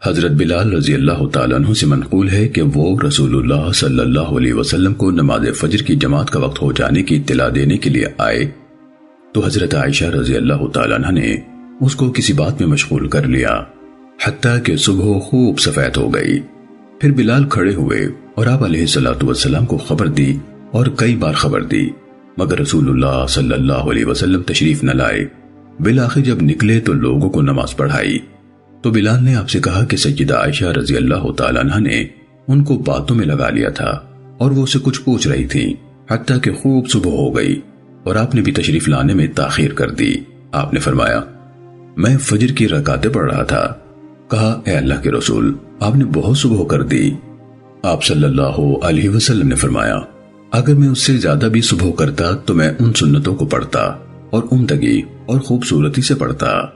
حضرت بلال رضی اللہ تعالیٰ عنہ سے منقول ہے کہ وہ رسول اللہ صلی اللہ علیہ وسلم کو نماز فجر کی جماعت کا وقت ہو جانے کی اطلاع دینے کے لیے آئے تو حضرت عائشہ رضی اللہ تعالیٰ عنہ نے اس کو کسی بات میں مشغول کر لیا حتیٰ کہ صبح خوب سفید ہو گئی۔ پھر بلال کھڑے ہوئے اور آپ علیہ الصلوۃ والسلام کو خبر دی اور کئی بار خبر دی، مگر رسول اللہ صلی اللہ علیہ وسلم تشریف نہ لائے۔ بالآخر جب نکلے تو لوگوں کو نماز پڑھائی تو بلال نے آپ سے کہا کہ سیدہ عائشہ رضی اللہ تعالیٰ عنہ نے ان کو باتوں میں لگا لیا تھا اور وہ اسے کچھ پوچھ رہی تھی حتیٰ کہ خوب صبح ہو گئی اور آپ نے بھی تشریف لانے میں تاخیر کر دی۔ آپ نے فرمایا میں فجر کی رکعتیں پڑھ رہا تھا۔ کہا اے اللہ کے رسول آپ نے بہت صبح کر دی۔ آپ صلی اللہ علیہ وسلم نے فرمایا اگر میں اس سے زیادہ بھی صبح کرتا تو میں ان سنتوں کو پڑھتا اور عمدگی اور خوبصورتی سے پڑھتا۔